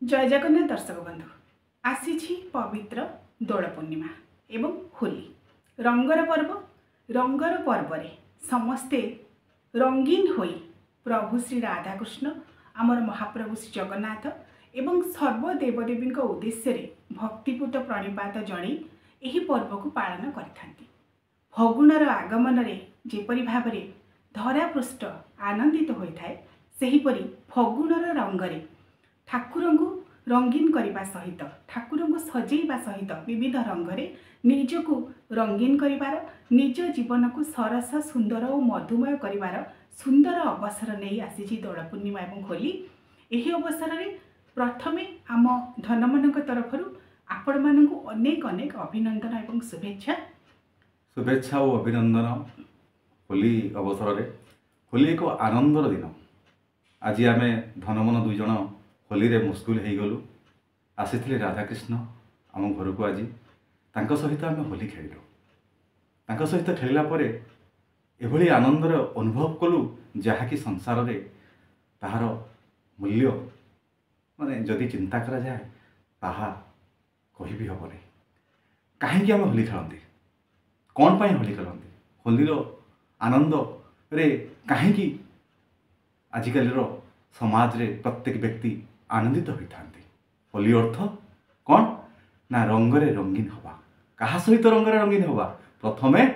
जय जगन्नाथ दर्शक बंधु आसी पवित्र दोल पूर्णिमा एवं होली रंगर पर्व रे समस्ते रंगीन होई प्रभु श्री राधाकृष्ण आमर महाप्रभु श्री जगन्नाथ एवं सर्वदेवदेवी उद्देश्य भक्तिपूत प्रणिपात जणई यही पर्व को पालन करथांती। फगुणर आगमन रे जेपरि भाव में धरापृष्ठ आनंदित होता है सेहीपरि फगुणर रंगरे ठाकुर को रंगीन करने सहित ठाकुर को सजेवा सहित विविध रंगरे निजको रंगीन करिवार निज जीवन को सरस सुंदर और मधुमय करिवार सुंदर अवसर नहीं आसी दोल पूर्णिमा एवं होली। यही अवसर में प्रथमे आम धनमन तरफ आपण मानक अनेक अनेक अभिनंदन एवं शुभेच्छा और अभिनंदन। होली अवसर में होली एक आनंदर दिन। आज आम धनमन दुई जन होली रे मुस्कुल हो गलु आसी राधाकृष्ण आम घर को आज तांको सहित आम होली खेलु। तांको सहित खेलला परे एभली आनंदर अनुभव कलु जहाँकि संसार रे ताहार मूल्य माने जदि चिंता करा जाए ताहा कहि भी हबो नहीं। कहीं आम होली खेलती कौन पाई होली खेलती होलीर आनंद रे कहीं आजिकल समाज रे प्रत्येक व्यक्ति आनंदित होता। होली अर्थ कौन ना रंगरे रंगीन हवा। कहा सहित रंगरे रंगीन हवा प्रथमे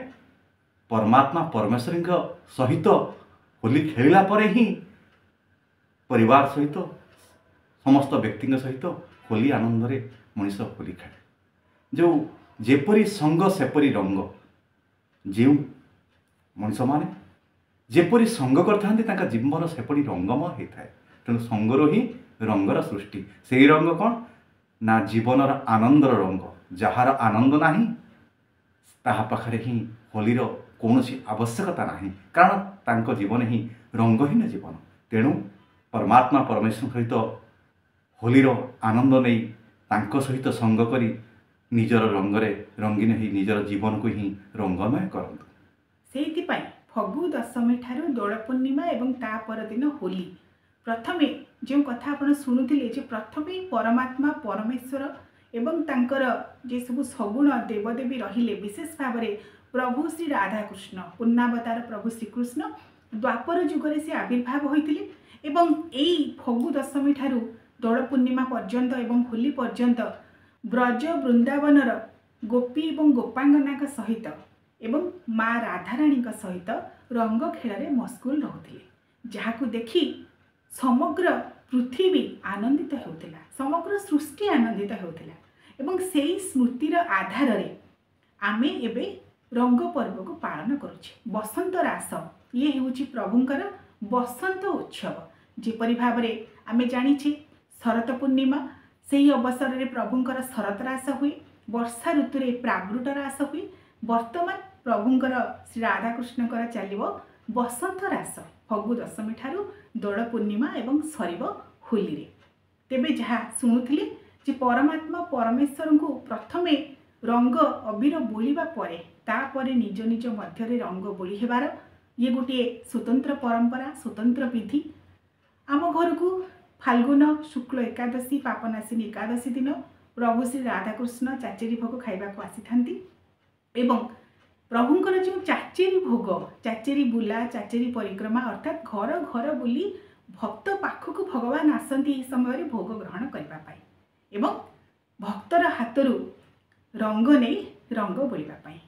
परमात्मा परमेश्वर सहित होली खेलला परे ही परिवार सहित समस्त व्यक्ति सहित होली आनंद रे मनीष होली खेले। जो जेपरी संग सेपरी रंग जो मनीष माने जेपरी संग करता जीवन सेपरी रंगमय होता है। तेणु संगर ही रंगर सृष्टि से रंग कौन ना जीवनर आनंदर रंग जार आनंद नाही ताहा पाखरे ही होलीर कौन आवश्यकता नाही कारण तांको जीवन ही रंगहीन जीवन। तेणु परमात्मा परमेश्वर सहित होलीर आनंद नहीं तांको सहित संग करी निजर रंगरे रंगीन ही निजर जीवन को ही रंगमय करंतु। सेहितिपाई फगु दशमी ठारू दोल पूर्णिमा एवं ता पर दिन होली प्रथमे जो कथा आपण शुणुले प्रथमे परमात्मा परमेश्वर एवं तांकर जे सब सगुण देवदेवी रहिले विशेष भाव में प्रभु श्री राधाकृष्ण पूर्णावतार प्रभु श्रीकृष्ण द्वापर जुगरे से आविर्भाव होते एवं यही फगु दशमी ठारू दोल पूर्णिमा पर्यंत एवं होली पर्यंत ब्रज वृंदावनर गोपी एवं गोपांगना सहित एवं माँ राधाराणी सहित रंग खेल मस्कुल रोते जहाँ देखी समग्र पृथ्वी आनंदित होता समग्र सृष्टि आनंदित होता एवं से स्मृतिर आधार रे आमे एबे रंग पर्व को पालन करुछे। बसंत रास ये होची प्रभुंकर बसंत उत्सव जेपरि भाव में आमे जानिछे शरत पूर्णिमा से अवसर में प्रभुंकर शरत रास हुए वर्षा ऋतु रे प्रागृत रास हुए वर्तमान प्रभुंकर श्री राधाकृष्णकर चलिबो बसंत रास फगु दशमी ठारू दोल पूर्णिमा एवं सरीब होली रे। तेबे जहाँ शुणुथिले जे परमात्मा परमेश्वर को प्रथमे रंग अबीर बोलिबा परे तापरे निज निज मध्य रंग बोली हेबार ये गोटे स्वतंत्र परंपरा स्वतंत्र विधि। आम घर को फाल्गुन शुक्ल एकादशी पापनाशिनी एकादशी दिन प्रभु श्री राधाकृष्ण चाचेरी भोग खाइबा को आसी थांती एवं प्रभुंकर जो चाचेरी भोग चाचेरी बुला चाचेरी परिक्रमा अर्थात घर घर बुली भक्त पाखक भगवान आसती समय भोग ग्रहण करने एवं भक्तर हाथरू रंग नहीं रंग बोलवाई।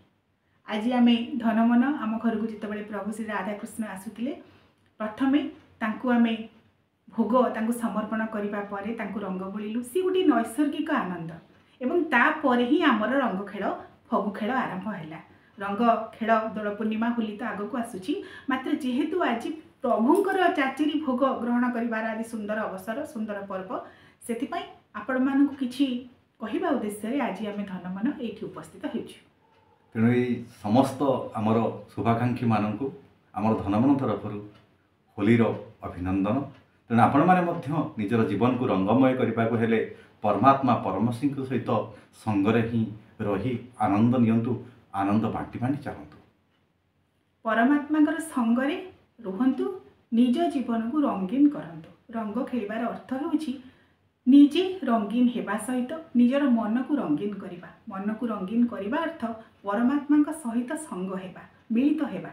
आज आम धनमन आम घर को जिते प्रभु श्री राधाकृष्ण आसुले प्रथमे तांकु आम भोग तांकु समर्पण करने रंग बोलू सी गोटे नैसर्गिक आनंद एवं तापर ही आमर रंग खेल फगु खेल आरंभ है। रंग खेल दोल पूर्णिमा होली तो आग को आसूची मात्र जेहेतु आज प्रभुंकर चाचेरी भोग ग्रहण करिवार आज सुंदर अवसर सुंदर पर्व से आपण मानक किछि कहिबा उद्देश्य आज आम धनमन ये उपस्थित होइछु। तेणु समस्त आमर शुभाकांक्षी मानक आमर धनमन तरफ होलीर अभिनंदन। तेणु आपण माने निजर जीवन को रंगमय करने को हेले परमात्मा परमेश्वर सहित संगरे ही रही आनंद नियंतु आनंद बांटी बांटी चलतु परमात्मा संगरे रुहंतु निज जीवन को रंगीन करंतु। रंग खेलिबार अर्थ होउछि ନିଜେ ରଙ୍ଗୀନ ହେବା ସହିତ ନିଜର ମନକୁ ରଙ୍ଗୀନ କରିବା। ମନକୁ ରଙ୍ଗୀନ କରିବା ଅର୍ଥ ପରମାତ୍ମାଙ୍କ ସହିତ ସଙ୍ଗ ହେବା, ମିଳିତ ହେବା।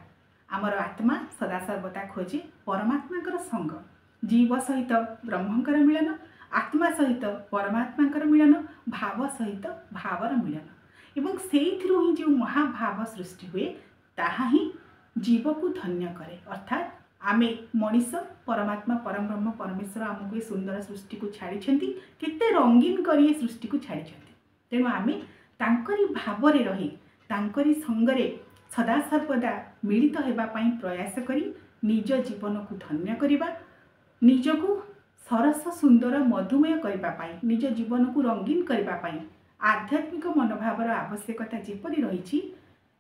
ଆମର ଆତ୍ମା ସଦାସର୍ବଦା ଖୋଜେ ପରମାତ୍ମାଙ୍କର ସଙ୍ଗ। ଜୀବ ସହିତ ବ୍ରହ୍ମଙ୍କର ମିଳନ, ଆତ୍ମା ସହିତ ପରମାତ୍ମାଙ୍କର ମିଳନ, ଭାବ ସହିତ ଭାବର ମିଳନ। ଏବଂ ସେଇଥିରୁ ହିଁ ଯେଉଁ ମହାଭାବ ସୃଷ୍ଟି ହୁଏ ତାହା ହିଁ ଜୀବକୁ ଧନ୍ୟ କରେ। ଅର୍ଥାତ୍ ଆମେ ମଣିଷ, ପରମାତ୍ମା ପରବ୍ରହ୍ମ ପରମେଶ୍ୱର ଆମକୁ ଏ ସୁନ୍ଦର ସୃଷ୍ଟିକୁ ଛାଡ଼ିଛନ୍ତି, କେତେ ରଙ୍ଗୀନ କରି ଏ ସୃଷ୍ଟିକୁ ଛାଡ଼ିଛନ୍ତି। ତେଣୁ ଆମେ ତାଙ୍କରି ଭାବରେ ରହି ତାଙ୍କରି ସଙ୍ଗରେ ସଦାସର୍ବଦା ମିଳିତ ହେବା ପାଇଁ ପ୍ରୟାସ କରି ନିଜ ଜୀବନକୁ ଧନ୍ୟ କରିବା, ନିଜକୁ ସରସ ସୁନ୍ଦର ମଧୁମୟ କରିବା ପାଇଁ, ନିଜ ଜୀବନକୁ ରଙ୍ଗୀନ କରିବା ପାଇଁ ଆଧ୍ୟାତ୍ମିକ ମନୋଭାବର ଆବଶ୍ୟକତା ଯେପରି ରହିଛି,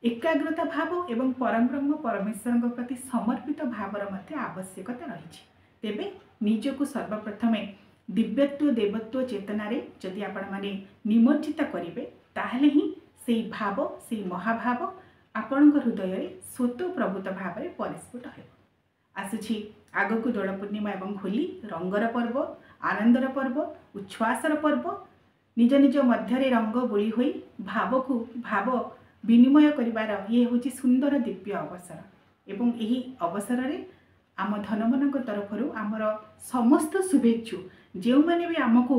ଏକାଗ୍ରତା ଭାବ ଏବଂ ପରବ୍ରହ୍ମ ପରମେଶ୍ୱରଙ୍କ ପ୍ରତି ସମର୍ପିତ ଭାବର ମଧ୍ୟ ଆବଶ୍ୟକତା ରହିଛି। ତେବେ ନିଜକୁ ସର୍ବପ୍ରଥମେ ଦିବ୍ୟତ୍ୱ ଦେବତ୍ୱ ଚେତନାରେ ଯଦି ଆପଣମାନେ ନିମଜ୍ଜିତ କରିବେ, ତାହେଲେ ହିଁ ସେଇ ଭାବ, ସେଇ ମହାଭାବ ଆପଣଙ୍କ ହୃଦୟରେ ସ୍ୱତଃପ୍ରବୃତ୍ତ ଭାବରେ ପରିସ୍ଫୁଟ ହେବ। ଆସୁଛି ଆଗକୁ ଦୋଳ ପୂର୍ଣ୍ଣିମା ଏବଂ ହୋଲି, ରଙ୍ଗର ପର୍ବ, ଆନନ୍ଦର ପର୍ବ, ଉଚ୍ଛ୍ୱାସର ପର୍ବ। ନିଜ ନିଜ ମଧ୍ୟରେ ରଙ୍ଗ ବୋଳି ହୋଇ ଭାବକୁ ଭାବ ବିନିମୟ କରିବାର ଇଏ ହେଉଛି ସୁନ୍ଦର ଦିବ୍ୟ ଅବସର। ଏବଂ ଏହି ଅବସରରେ ଆମ ଧନମନଙ୍କ ତରଫରୁ ଆମର ସମସ୍ତ ଶୁଭେଚ୍ଛୁ, ଯେଉଁମାନେ ବି ଆମକୁ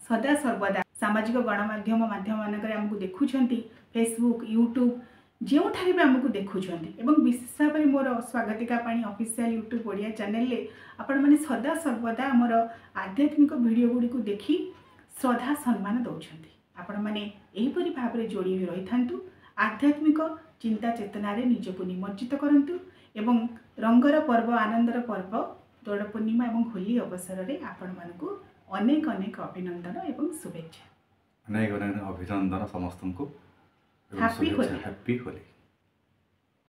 ସଦାସର୍ବଦା ସାମାଜିକ ଗଣମାଧ୍ୟମ ମାନଙ୍କରେ ଆମକୁ ଦେଖୁଛନ୍ତି, ଫେସବୁକ୍, ୟୁଟ୍ୟୁବ୍, ଯେଉଁଠାରେ ବି ଆମକୁ ଦେଖୁଛନ୍ତି, ଏବଂ ବିଶେଷ ଭାବରେ ମୋର ସ୍ୱାଗତିକା ପାଣି ଅଫିସିଆଲ ୟୁଟ୍ୟୁବ୍ ଓଡ଼ିଆ ଚ୍ୟାନେଲରେ ଆପଣମାନେ ସଦାସର୍ବଦା ଆମର ଆଧ୍ୟାତ୍ମିକ ଭିଡ଼ିଓ ଗୁଡ଼ିକୁ ଦେଖି ଶ୍ରଦ୍ଧା ସମ୍ମାନ ଦେଉଛନ୍ତି। ଆପଣମାନେ ଏହିପରି ଭାବରେ ଯୋଡ଼ି ହୋଇ ରହିଥାନ୍ତୁ, ଆଧ୍ୟାତ୍ମିକ ଚିନ୍ତା ଚେତନାରେ ନିଜକୁ ନିମଜ୍ଜିତ କରନ୍ତୁ ଏବଂ ରଙ୍ଗର ପର୍ବ, ଆନନ୍ଦର ପର୍ବ ଦୋଳ ପୂର୍ଣ୍ଣିମା ଏବଂ ହୋଲି ଅବସରରେ ଆପଣମାନଙ୍କୁ ଅନେକ ଅନେକ ଅଭିନନ୍ଦନ ଏବଂ ଶୁଭେଚ୍ଛା। ଅନେକ ଅନେକ ଅଭିନନ୍ଦନ ସମସ୍ତଙ୍କୁ। ହାପି ହୋଲି। ହାପି ହୋଲି।